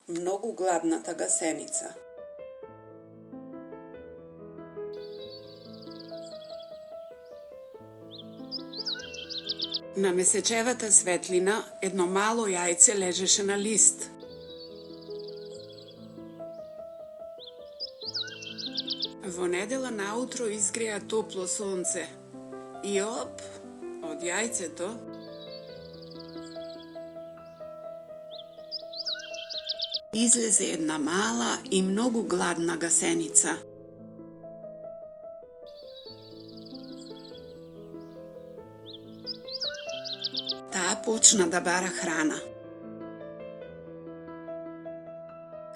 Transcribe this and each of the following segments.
Многу гладната гасеница. На месечевата светлина едно мало јајце лежеше на лист. Во недела наутро изгреа топло сонце и оп, од јајцето излезе една мала и многу гладна гасеница. Таа почна да бара храна.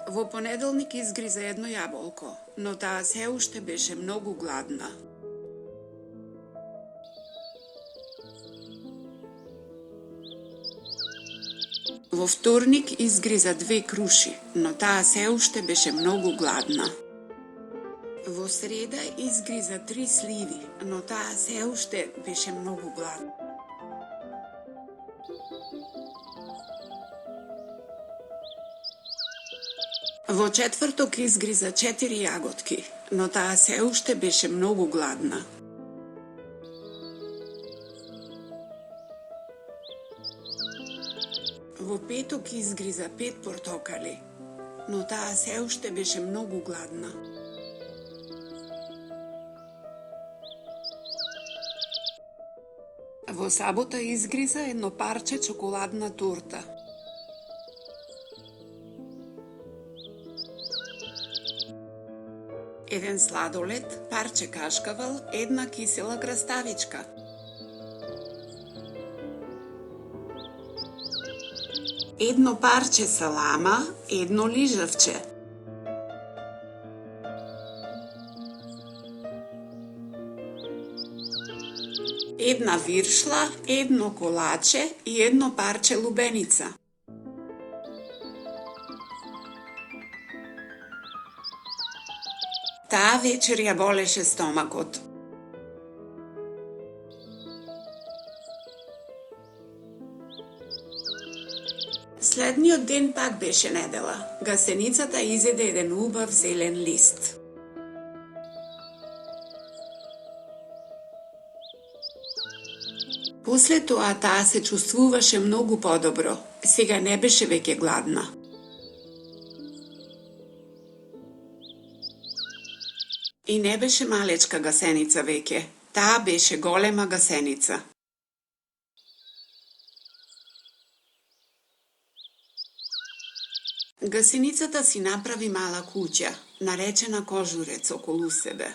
Во понеделник изгриза едно јаболко, но таа се уште беше многу гладна. Во вторник изгриза 2 круши, но таа се уште беше многу гладна. Во среда изгриза 3 сливи, но таа се уште беше многу гладна. Во четврток изгриза 4 јаготки, но таа се уште беше многу гладна. Во петок изгриза 5 портокали, но таа се уште беше многу гладна. Во сабота изгриза едно парче чоколадна торта. Еден сладолед, парче кашкавал, една кисела краставичка. Едно парче салама, едно лижавче. Една виршла, едно колаче и едно парче лубеница. Таа вечер ја болеше стомакот. Следниот ден пак беше недела. Гасеницата изеде еден убав зелен лист. После тоа таа се чувствуваше многу подобро. Сега не беше веќе гладна. И не беше малечка гасеница веќе. Таа беше голема гасеница. Гасеницата си направи мала куќа, наречена кожурец, околу себе.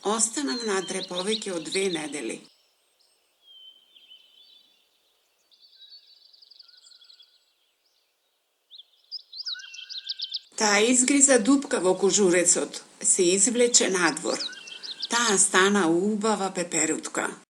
Остана внатре повеќе од 2 недели. Таа изгриза дупка во кожурецот, се извлече надвор. Таа стана убава пеперутка.